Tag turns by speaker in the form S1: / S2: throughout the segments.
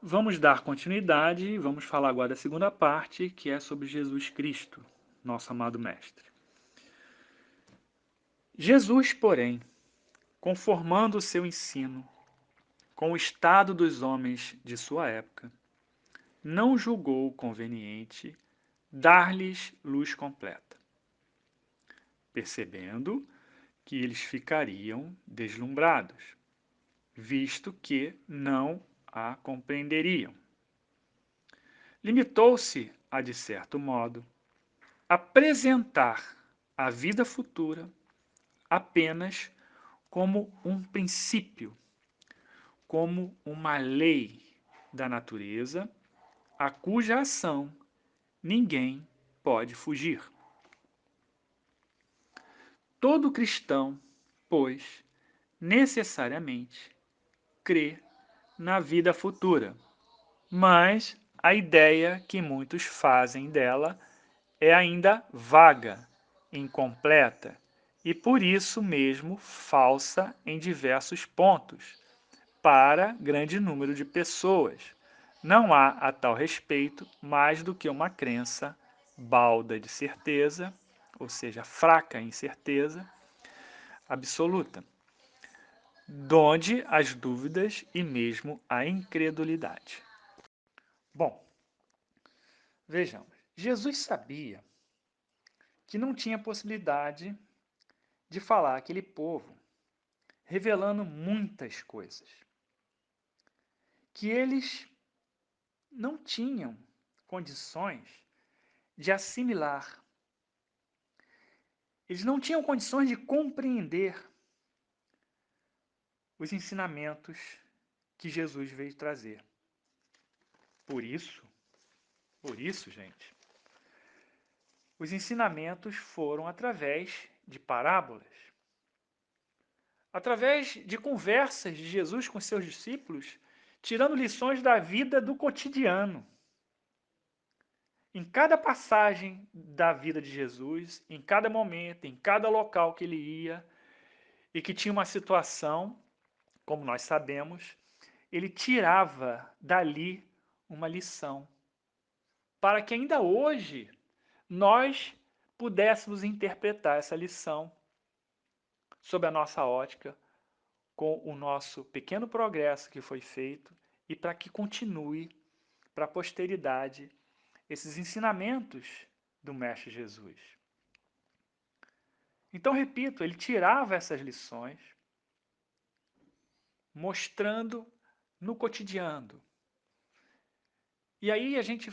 S1: Vamos dar continuidade e vamos falar agora da segunda parte, que é sobre Jesus Cristo, nosso amado Mestre. Jesus, porém, conformando o seu ensino com o estado dos homens de sua época, não julgou conveniente dar-lhes luz completa, percebendo que eles ficariam deslumbrados, visto que não a compreenderiam. Limitou-se a, de certo modo, apresentar a vida futura apenas como um princípio, como uma lei da natureza, a cuja ação ninguém pode fugir. Todo cristão, pois, necessariamente crê na vida futura, mas a ideia que muitos fazem dela é ainda vaga, incompleta e por isso mesmo falsa em diversos pontos para grande número de pessoas. Não há a tal respeito mais do que uma crença balda de certeza, ou seja, fraca em certeza absoluta, donde as dúvidas e mesmo a incredulidade. Bom, vejamos. Jesus sabia que não tinha possibilidade de falar àquele povo, revelando muitas coisas que eles não tinham condições de assimilar. Eles não tinham condições de compreender os ensinamentos que Jesus veio trazer. Por isso, gente, os ensinamentos foram através de parábolas, através de conversas de Jesus com seus discípulos, tirando lições da vida do cotidiano. Em cada passagem da vida de Jesus, em cada momento, em cada local que ele ia e que tinha uma situação, como nós sabemos, ele tirava dali uma lição, para que ainda hoje nós pudéssemos interpretar essa lição sob a nossa ótica, com o nosso pequeno progresso que foi feito e para que continue para a posteridade esses ensinamentos do Mestre Jesus. Então, repito, ele tirava essas lições, mostrando no cotidiano. E aí a gente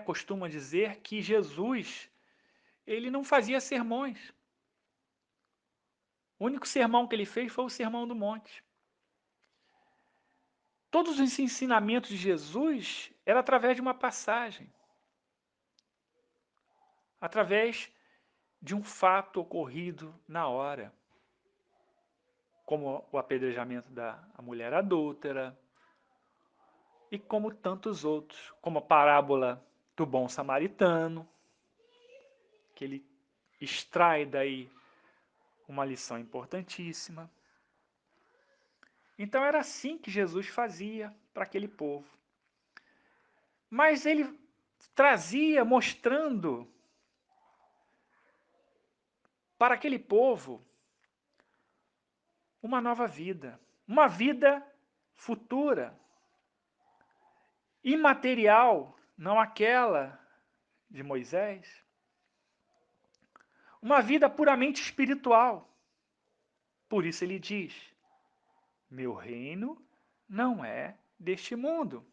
S1: costuma dizer que Jesus ele não fazia sermões. O único sermão que ele fez foi o Sermão do Monte. Todos os ensinamentos de Jesus eram através de uma passagem, através de um fato ocorrido na hora, como o apedrejamento da mulher adúltera e como tantos outros, como a parábola do bom samaritano, que ele extrai daí uma lição importantíssima. Então era assim que Jesus fazia para aquele povo. Mas ele trazia mostrando para aquele povo uma vida futura, imaterial, não aquela de Moisés, uma vida puramente espiritual. Por isso ele diz: meu reino não é deste mundo.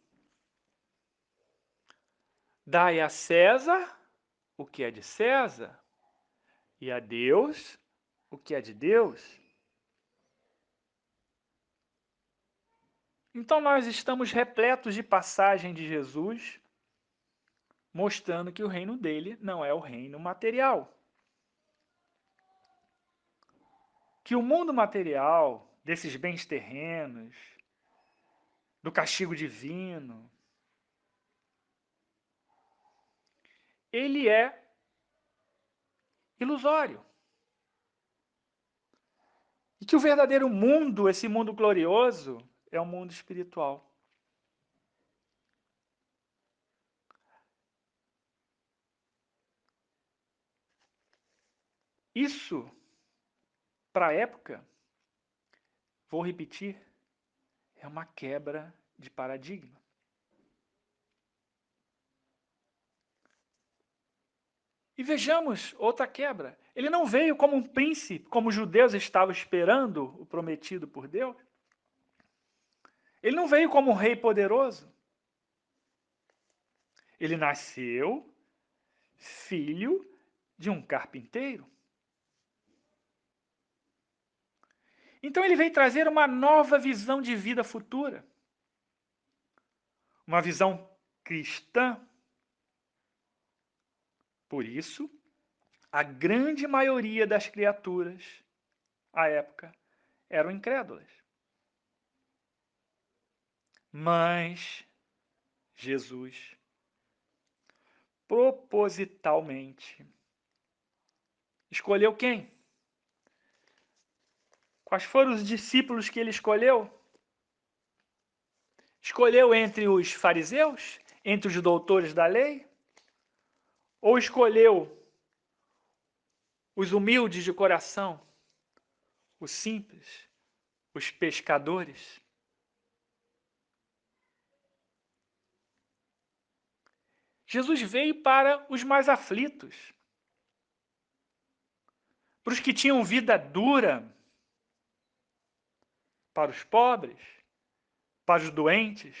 S1: Dai a César o que é de César, e a Deus o que é de Deus. Então nós estamos repletos de passagem de Jesus, mostrando que o reino dele não é o reino material. Que o mundo material, desses bens terrenos, do castigo divino, ele é ilusório. E que o verdadeiro mundo, esse mundo glorioso, é o mundo espiritual. Isso, para a época, vou repetir, é uma quebra de paradigma. E vejamos outra quebra. Ele não veio como um príncipe, como os judeus estavam esperando o prometido por Deus. Ele não veio como um rei poderoso. Ele nasceu filho de um carpinteiro. Então ele veio trazer uma nova visão de vida futura. Uma visão cristã. Por isso, a grande maioria das criaturas, à época, eram incrédulas. Mas Jesus, propositalmente, escolheu quem? Quais foram os discípulos que ele escolheu? Escolheu entre os fariseus? Entre os doutores da lei? Ou escolheu os humildes de coração? Os simples? Os pescadores? Jesus veio para os mais aflitos, para os que tinham vida dura, para os pobres, para os doentes,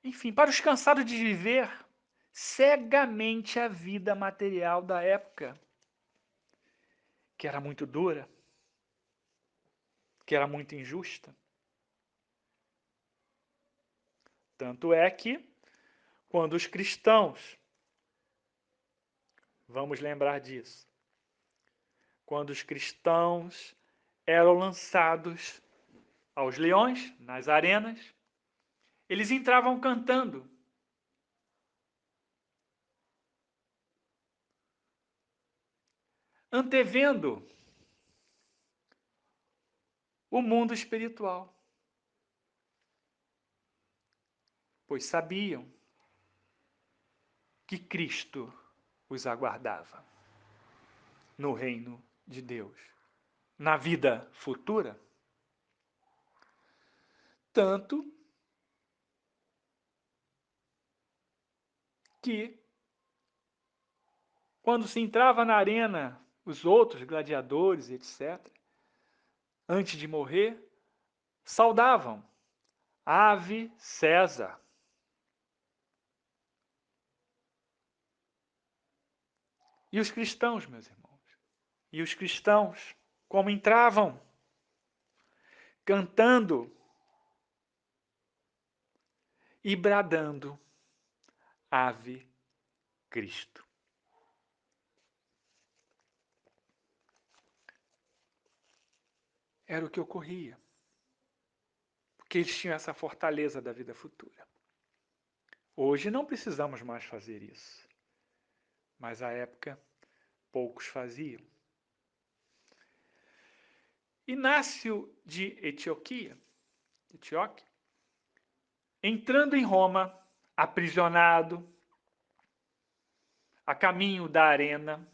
S1: enfim, para os cansados de viver cegamente a vida material da época, que era muito dura, que era muito injusta. Tanto é que, quando os cristãos, vamos lembrar disso, quando os cristãos eram lançados aos leões, nas arenas, eles entravam cantando. Antevendo o mundo espiritual. Pois sabiam que Cristo os aguardava no reino de Deus, na vida futura. Tanto que, quando se entrava na arena, os outros gladiadores, etc., antes de morrer, saudavam: Ave César. E os cristãos, meus irmãos? E os cristãos, como entravam? Cantando e bradando: Ave Cristo. Era o que ocorria. Porque eles tinham essa fortaleza da vida futura. Hoje não precisamos mais fazer isso. Mas à época, poucos faziam. Inácio de Antioquia, entrando em Roma, aprisionado, a caminho da arena,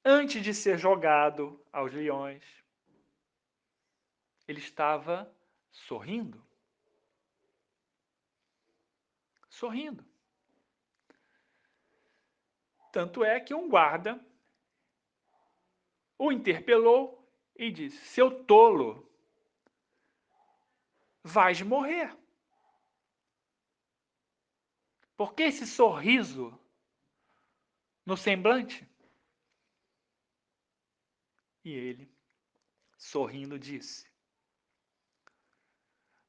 S1: antes de ser jogado aos leões, ele estava sorrindo. Sorrindo. Tanto é que um guarda o interpelou e disse: seu tolo, vais morrer. Por que esse sorriso no semblante? E ele, sorrindo, disse: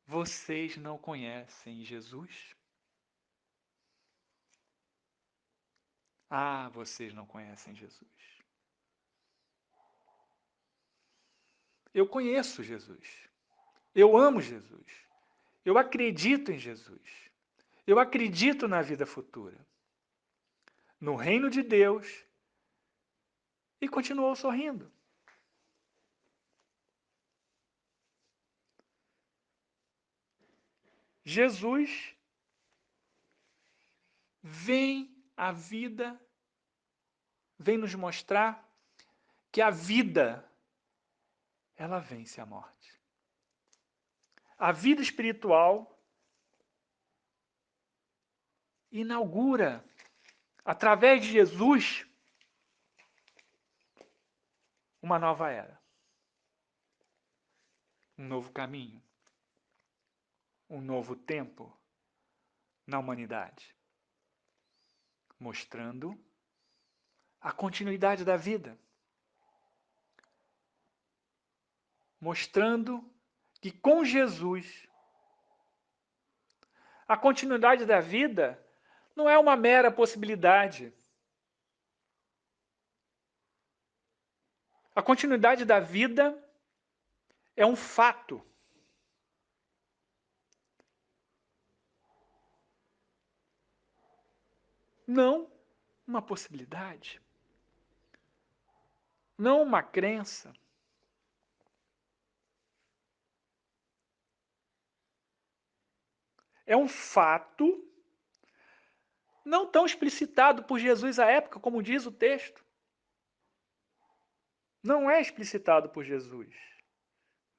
S1: vocês não conhecem Jesus? Ah, vocês não conhecem Jesus. Eu conheço Jesus. Eu amo Jesus. Eu acredito em Jesus. Eu acredito na vida futura, no reino de Deus. E continuou sorrindo. Jesus vem à vida vem nos mostrar que a vida, ela vence a morte. A vida espiritual inaugura, através de Jesus, uma nova era, um novo caminho, um novo tempo na humanidade, mostrando a continuidade da vida, mostrando que com Jesus a continuidade da vida não é uma mera possibilidade. A continuidade da vida é um fato. Não uma possibilidade. Não uma crença. É um fato não tão explicitado por Jesus à época, como diz o texto. Não é explicitado por Jesus,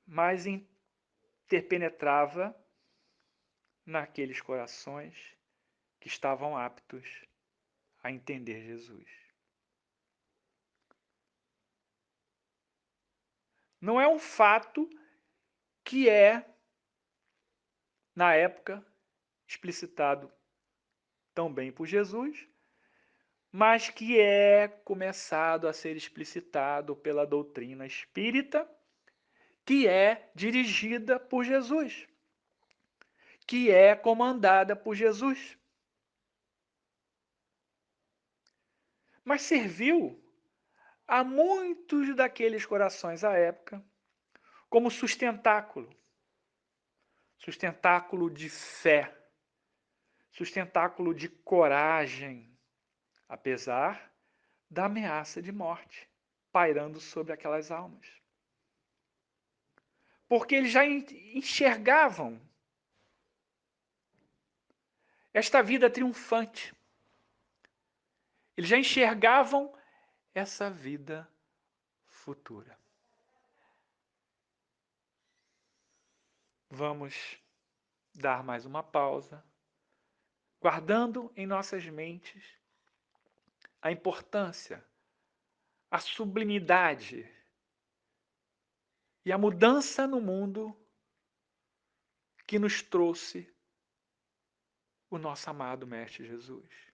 S1: mas interpenetrava naqueles corações que estavam aptos a entender Jesus. Não é um fato que é, na época, explicitado tão bem por Jesus, mas que é começado a ser explicitado pela doutrina espírita, que é dirigida por Jesus, que é comandada por Jesus. Mas serviu a muitos daqueles corações à época como sustentáculo de fé, sustentáculo de coragem, apesar da ameaça de morte pairando sobre aquelas almas. Porque eles já enxergavam esta vida triunfante. Eles já enxergavam essa vida futura. Vamos dar mais uma pausa, guardando em nossas mentes a importância, a sublimidade e a mudança no mundo que nos trouxe o nosso amado Mestre Jesus.